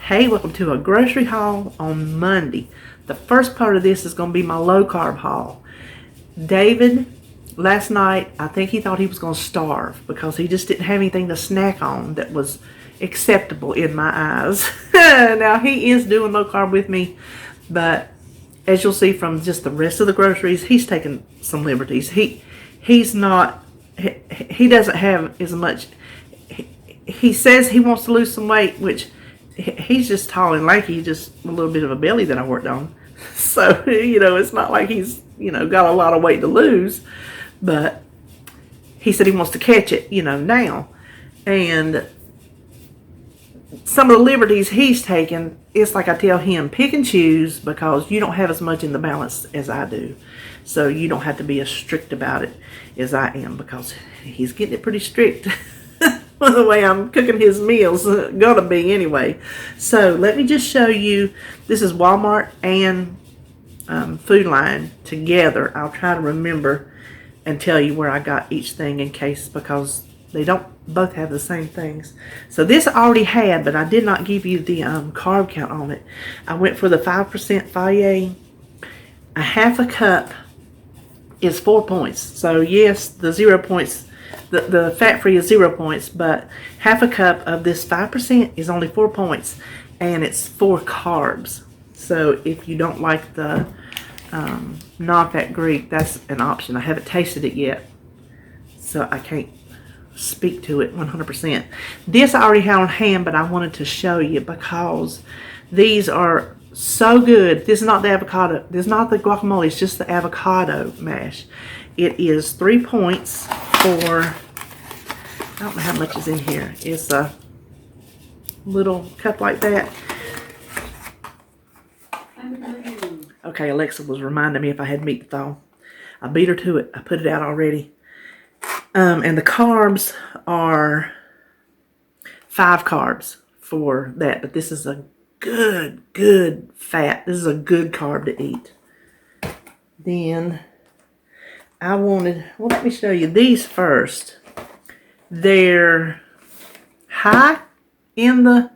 Hey, welcome to a grocery haul on Monday. The first part of this is going to be my low carb haul. David, last night, I think he thought he was going to starve because he just didn't have anything to snack on that was acceptable in my eyes. Now, he is doing low carb with me, but as you'll see from just the rest of the groceries, he's taking some liberties. He doesn't have as much. He says he wants to lose some weight, which he's just tall and lanky, just a little bit of a belly that I worked on. So, it's not like he's, got a lot of weight to lose. But he said he wants to catch it, now. And some of the liberties he's taken, it's like I tell him, pick and choose, because you don't have as much in the balance as I do. So you don't have to be as strict about it as I am, because he's getting it pretty strict. The way I'm cooking his meals, gonna be anyway. So let me just show you. This is Walmart and Food Line together. I'll try to remember and tell you where I got each thing in case, because they don't both have the same things. So this I already had, but I did not give you the carb count on it. I went for the 5% Fayet. A half a cup is 4 points. So yes, the 0 points. The fat-free is 0 points, but half a cup of this 5% is only 4 points, and it's 4 carbs. So if you don't like the non-fat Greek, that's an option. I haven't tasted it yet, so I can't speak to it 100%. This I already had on hand, but I wanted to show you because these are so good. This is not the avocado. This is not the guacamole. It's just the avocado mash. It is 3 points for, I don't know how much is in here. It's a little cup like that. Okay, Alexa was reminding me if I had meat to thaw. I beat her to it. I put it out already. And the carbs are 5 carbs for that. But this is a good fat. This is a good carb to eat. Then let me show you these first. They're high in the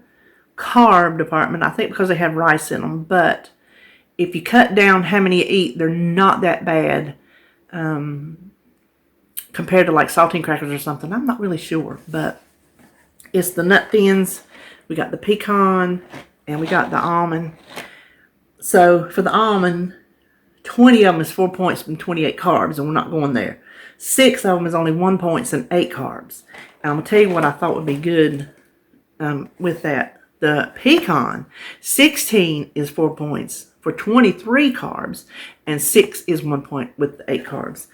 carb department, I think because they have rice in them, but if you cut down how many you eat, they're not that bad compared to like saltine crackers or something. I'm not really sure, but it's the nut thins. We got the pecan and we got the almond. So for the almond, 20 of them is 4 points and 28 carbs, and we're not going there. 6 of them is only 1 point and 8 carbs. And I'm going to tell you what I thought would be good with that. The pecan, 16 is 4 points for 23 carbs, and 6 is 1 point with the 8 carbs.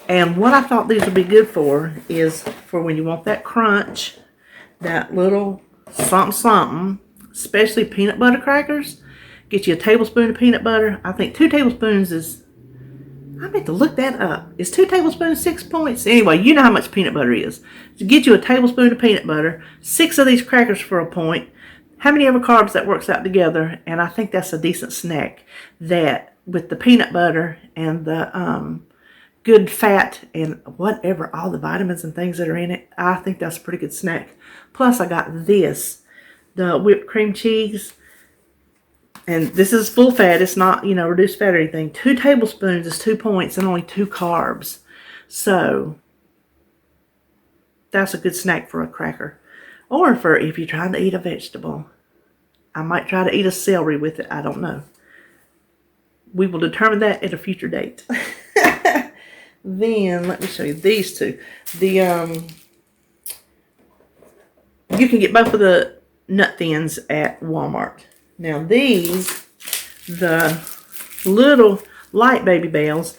And what I thought these would be good for is for when you want that crunch, that little something, especially peanut butter crackers. Get you a tablespoon of peanut butter. I think 2 tablespoons is, I meant to look that up. Is 2 tablespoons 6 points? Anyway, you know how much peanut butter is. So get you a tablespoon of peanut butter, 6 of these crackers for a point. How many ever carbs that works out together? And I think that's a decent snack. That with the peanut butter and the good fat and whatever, all the vitamins and things that are in it, I think that's a pretty good snack. Plus I got this, the whipped cream cheese. And this is full fat. It's not, reduced fat or anything. 2 tablespoons is 2 points and only 2 carbs. So that's a good snack for a cracker. Or for if you're trying to eat a vegetable. I might try to eat a celery with it. I don't know. We will determine that at a future date. Then let me show you these two. You can get both of the nut thins at Walmart. Now these, the little light baby bales,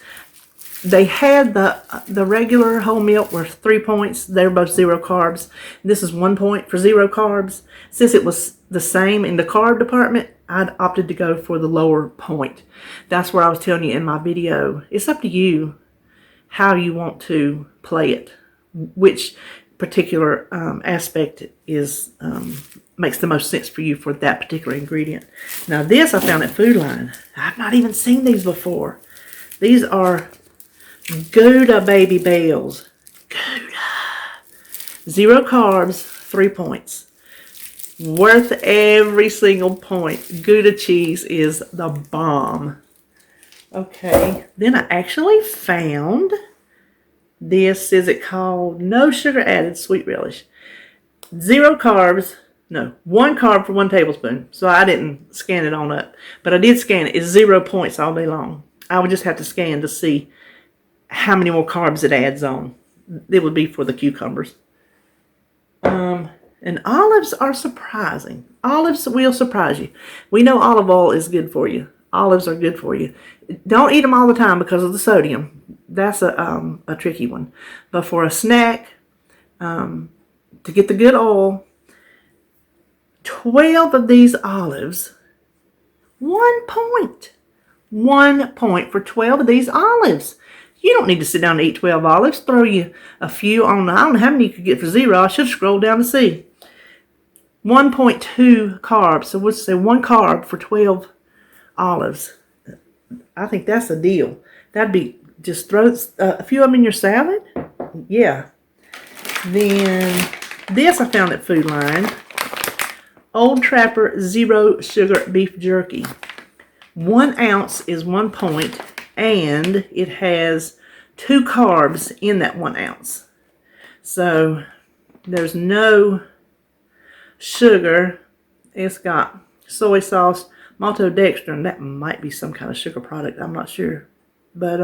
they had the regular whole milk were 3 points. They're both 0 carbs. This is 1 point for 0 carbs. Since it was the same in the carb department, I'd opted to go for the lower point. That's where I was telling you in my video. It's up to you how you want to play it, which particular aspect is makes the most sense for you for that particular ingredient. Now this I found at Food Line. I've not even seen these before. These are Gouda baby bales. Gouda. 0 carbs, 3 points. Worth every single point. Gouda cheese is the bomb. Okay, then I actually found this. Is it called No Sugar Added Sweet Relish? 0 carbs. No, 1 carb for 1 tablespoon. So I didn't scan it on up. But I did scan it. It's 0 points all day long. I would just have to scan to see how many more carbs it adds on. It would be for the cucumbers. And olives are surprising. Olives will surprise you. We know olive oil is good for you. Olives are good for you. Don't eat them all the time because of the sodium. That's a tricky one. But for a snack, to get the good oil, 12 of these olives, 1 point. 1 point for 12 of these olives. You don't need to sit down and eat 12 olives. Throw you a few on. I don't know how many you could get for 0. I should scroll down to see. 1.2 carbs. So we'll say 1 carb for 12 olives. I think that's a deal. That'd be, just throw a few of them in your salad. Yeah. Then this I found at Food Line. Old Trapper 0 Sugar Beef Jerky. 1 ounce is 1 point, and it has 2 carbs in that 1 ounce. So there's no sugar. It's got soy sauce, maltodextrin. That might be some kind of sugar product. I'm not sure. But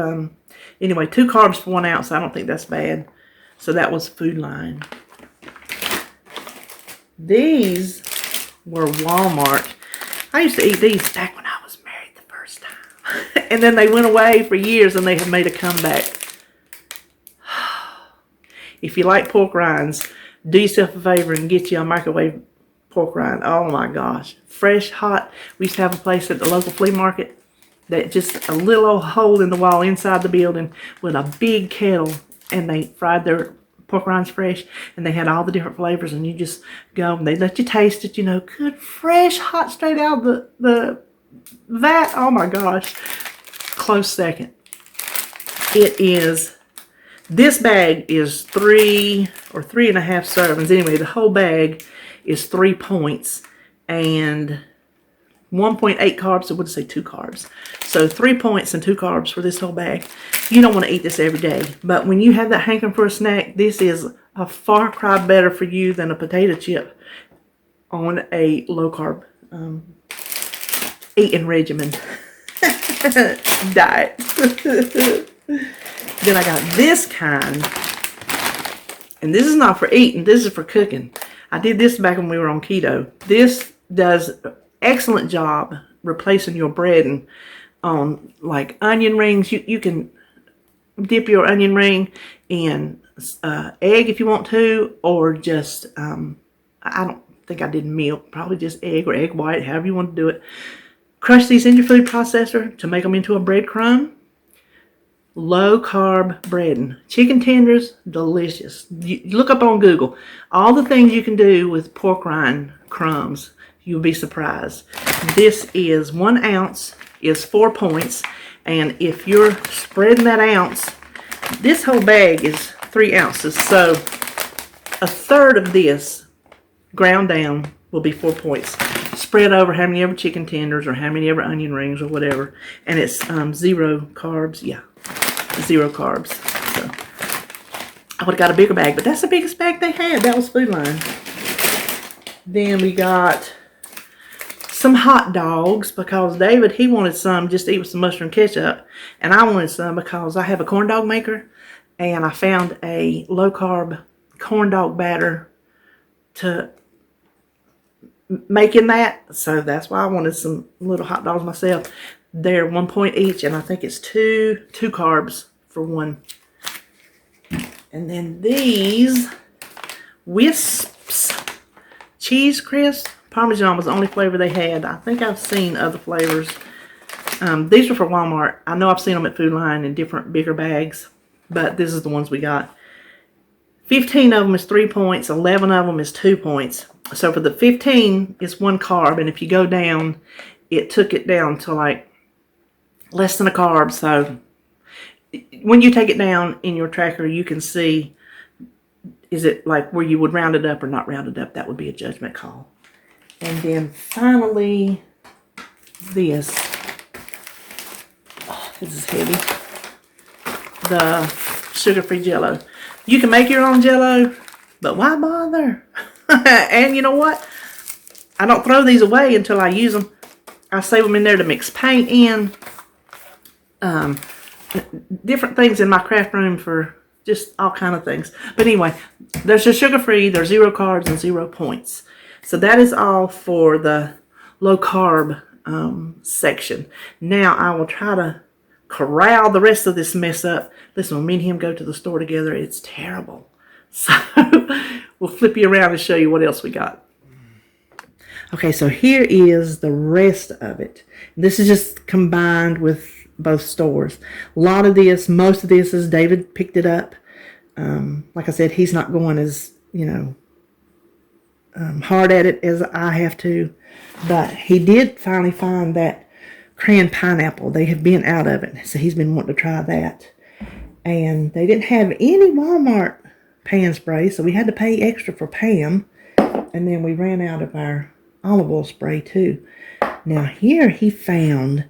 anyway, 2 carbs for 1 ounce. I don't think that's bad. So that was Food Line. These were Walmart. I used to eat these back when I was married the first time. And then they went away for years and they have made a comeback. If you like pork rinds, do yourself a favor and get you a microwave pork rind. Oh my gosh. Fresh, hot. We used to have a place at the local flea market that just a little old hole in the wall inside the building with a big kettle, and they fried their pork rinds fresh, and they had all the different flavors, and you just go and they let you taste it, you know, good, fresh, hot, straight out of the vat. Oh my gosh. Close second. It is, this bag is 3 or 3.5 servings. Anyway, the whole bag is 3 points and 1.8 carbs. So we'll just say 2 carbs. So 3 points and 2 carbs for this whole bag. You don't want to eat this every day, but when you have that hankering for a snack, this is a far cry better for you than a potato chip on a low carb eating regimen. Diet. Then I got this kind, and this is not for eating, this is for cooking. I did this back when we were on keto. This does an excellent job replacing your bread and on like onion rings. You can dip your onion ring in egg if you want to, or just I don't think I did milk, probably just egg or egg white, however you want to do it. Crush these in your food processor to make them into a breadcrumb. Low carb breading. Chicken tenders, delicious. You look up on Google all the things you can do with pork rind crumbs. You'll be surprised. This is 1 ounce, is 4 points. And if you're spreading that ounce, this whole bag is 3 ounces. So a third of this ground down will be 4 points. Spread over how many ever chicken tenders or how many ever onion rings or whatever. And it's 0 carbs. Yeah, 0 carbs. So I would have got a bigger bag, but that's the biggest bag they had. That was Food Line. Then we got some hot dogs because David, he wanted some just to eat with some mustard and ketchup. And I wanted some because I have a corn dog maker. And I found a low carb corn dog batter to make in that. So that's why I wanted some little hot dogs myself. They're 1 point each, and I think it's two carbs for 1. And then these Wisps cheese crisp. Parmesan was the only flavor they had. I think I've seen other flavors. These are for Walmart. I know I've seen them at Food Line in different bigger bags, but this is the ones we got. 15 of them is 3 points. 11 of them is 2 points. So for the 15, it's 1 carb, and if you go down, it took it down to like less than a carb. So when you take it down in your tracker, you can see, is it like where you would round it up or not round it up? That would be a judgment call. And then finally, this. Oh, this is heavy. The sugar-free Jello. You can make your own Jello, but why bother? And you know what? I don't throw these away until I use them. I save them in there to mix paint in. Different things in my craft room for just all kind of things. But anyway, there's just sugar-free, there's 0 carbs and 0 points. So that is all for the low carb section. Now I will try to corral the rest of this mess up. Listen, when me and him go to the store together, it's terrible. So we'll flip you around and show you what else we got. Okay, so here is the rest of it. This is just combined with both stores. A lot of this, most of this is David picked it up. Like I said, he's not going as, hard at it as I have to. But he did finally find that canned pineapple. They have been out of it. So he's been wanting to try that. And they didn't have any Walmart pan spray. So we had to pay extra for Pam. And then we ran out of our olive oil spray too. Now here he found,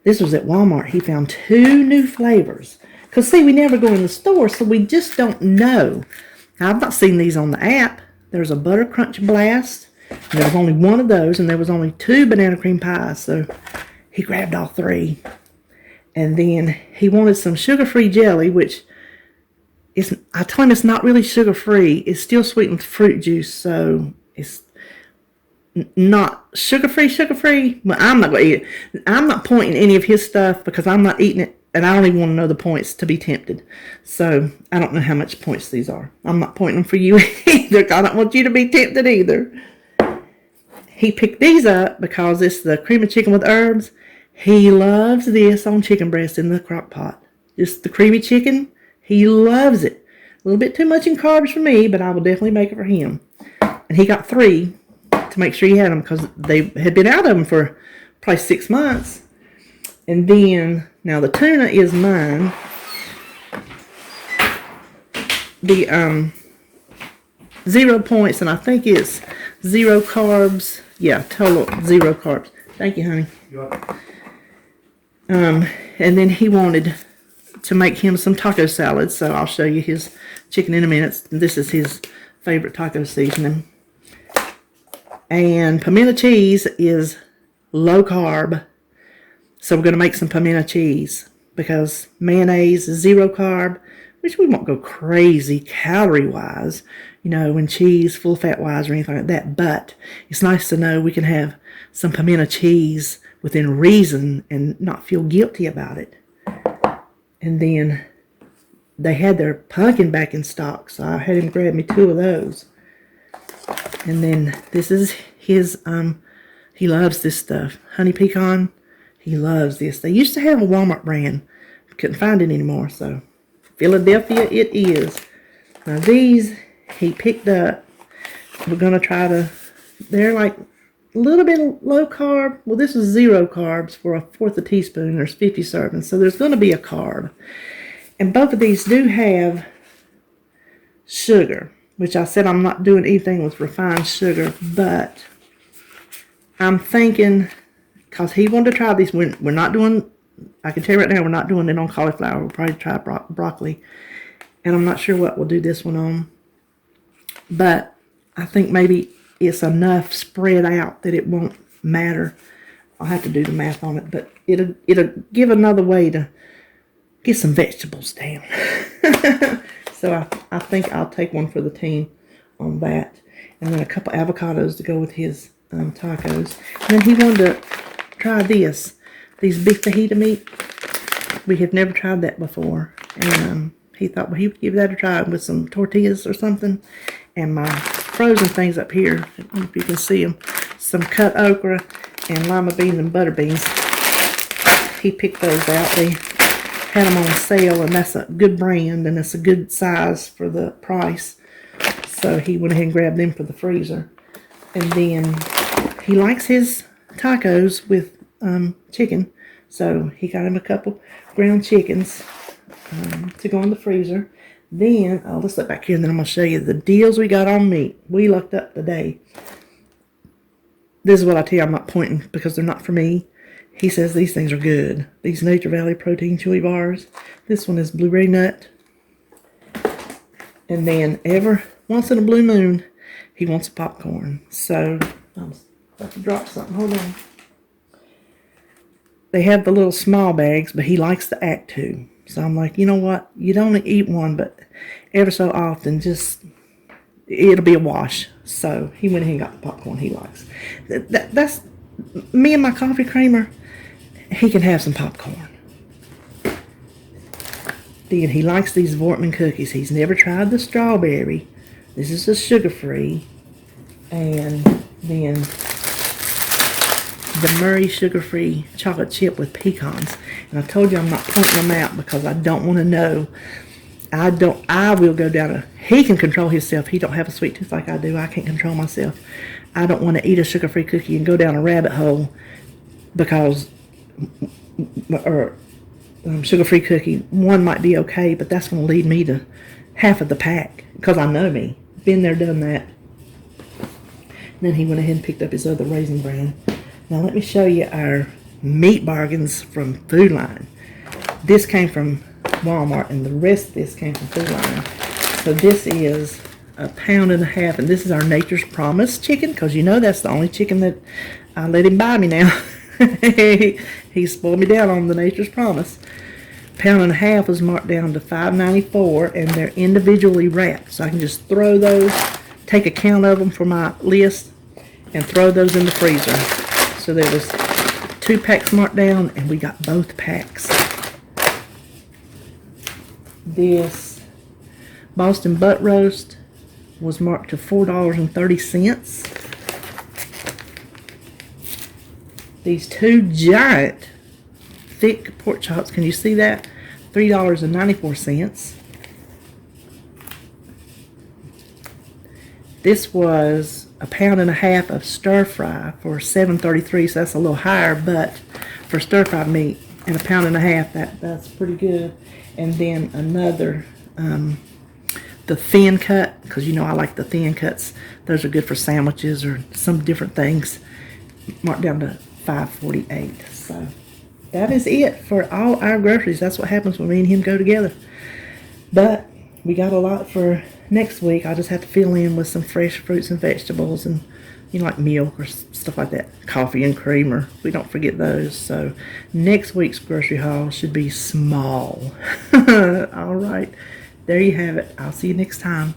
this was at Walmart, he found 2 new flavors. Because see, we never go in the store, so we just don't know. Now, I've not seen these on the app. There's a Butter Crunch Blast. And there was only 1 of those, and there was only 2 banana cream pies. So he grabbed all 3. And then he wanted some sugar-free jelly, which is, I told him it's not really sugar-free. It's still sweetened with fruit juice, so it's not sugar-free. But I'm not going to eat it. I'm not pointing any of his stuff because I'm not eating it. And I don't even want to know the points to be tempted. So I don't know how much points these are. I'm not pointing them for you either. I don't want you to be tempted either. He picked these up because it's the cream of chicken with herbs. He loves this on chicken breast in the crock pot. Just the creamy chicken. He loves it. A little bit too much in carbs for me, but I will definitely make it for him. And he got 3 to make sure he had them because they had been out of them for probably 6 months. And then, now the tuna is mine. The 0 points, and I think it's 0 carbs. Yeah, total 0 carbs. Thank you, honey. You're welcome. And then he wanted to make him some taco salad, so I'll show you his chicken in a minute. This is his favorite taco seasoning. And pimento cheese is low carb. So we're going to make some pimento cheese because mayonnaise is 0 carb, which we won't go crazy calorie-wise, and cheese, full fat-wise or anything like that. But it's nice to know we can have some pimento cheese within reason and not feel guilty about it. And then they had their pumpkin back in stock, so I had him grab me 2 of those. And then this is his, he loves this stuff, honey pecan. He loves this. They used to have a Walmart brand. Couldn't find it anymore, so Philadelphia it is. Now these he picked up. We're going to try to, they're like a little bit low carb. Well, this is 0 carbs for 1/4 teaspoon. There's 50 servings, so there's going to be a carb. And both of these do have sugar, which I said I'm not doing anything with refined sugar, but I'm thinking, because he wanted to try these. We're not doing, I can tell you right now, we're not doing it on cauliflower. We'll probably try broccoli. And I'm not sure what we'll do this one on. But I think maybe it's enough spread out that it won't matter. I'll have to do the math on it. But it'll give another way to get some vegetables down. So I think I'll take one for the team on that. And then a couple avocados to go with his tacos. And then he wanted to try these beef fajita meat. We have never tried that before, and he thought, well, he would give that a try with some tortillas or something. And my frozen things up here, I don't know if you can see them, some cut okra and lima beans and butter beans. He picked those out. They had them on sale, and that's a good brand, and it's a good size for the price. So he went ahead and grabbed them for the freezer. And then he likes his tacos with chicken, so he got him a couple ground chickens to go in the freezer. Then I'll just look back here, and then I'm going to show you the deals we got on meat. We looked up today. This is what I tell you, I'm not pointing because they're not for me. He says these things are good. These Nature Valley protein chewy bars. This one is blueberry nut. And then every once in a blue moon, he wants a popcorn. So I'm about to drop something. Hold on. They have the little small bags, but he likes the Act 2. So I'm like, you know what? You'd only eat one, but ever so often, just it'll be a wash. So he went ahead and got the popcorn he likes. That's me and my coffee creamer. He can have some popcorn. Then he likes these Vortman cookies. He's never tried the strawberry. This is the sugar-free. And then the Murray sugar-free chocolate chip with pecans. And I told you I'm not pointing them out because I don't want to know. I will go down he can control himself. He don't have a sweet tooth like I do. I can't control myself. I don't want to eat a sugar-free cookie and go down a rabbit hole because, or sugar-free cookie, one might be okay, but that's going to lead me to half of the pack because I know me. Been there, done that. And then he went ahead and picked up his other Raisin Bran. Now let me show you our meat bargains from Food Line. This came from Walmart and the rest of this came from Food Line. So this is 1.5 pounds, and this is our Nature's Promise chicken because you know that's the only chicken that I let him buy me now. He spoiled me down on the Nature's Promise. 1.5 pounds was marked down to $5.94 and they're individually wrapped. So I can just throw those, take a count of them for my list and throw those in the freezer. So there was 2 packs marked down and we got both packs. This Boston butt roast was marked to $4.30. These 2 giant thick pork chops, can you see that? $3.94. This was 1.5 pounds of stir fry for $7.33, so that's a little higher, but for stir fry meat and 1.5 pounds, that's pretty good. And then another, the thin cut, because you know I like the thin cuts. Those are good for sandwiches or some different things. Marked down to $5.48. So that is it for all our groceries. That's what happens when me and him go together. But we got a lot for next week. I just have to fill in with some fresh fruits and vegetables and, you know, like milk or stuff like that. Coffee and creamer. We don't forget those. So next week's grocery haul should be small. All right. There you have it. I'll see you next time.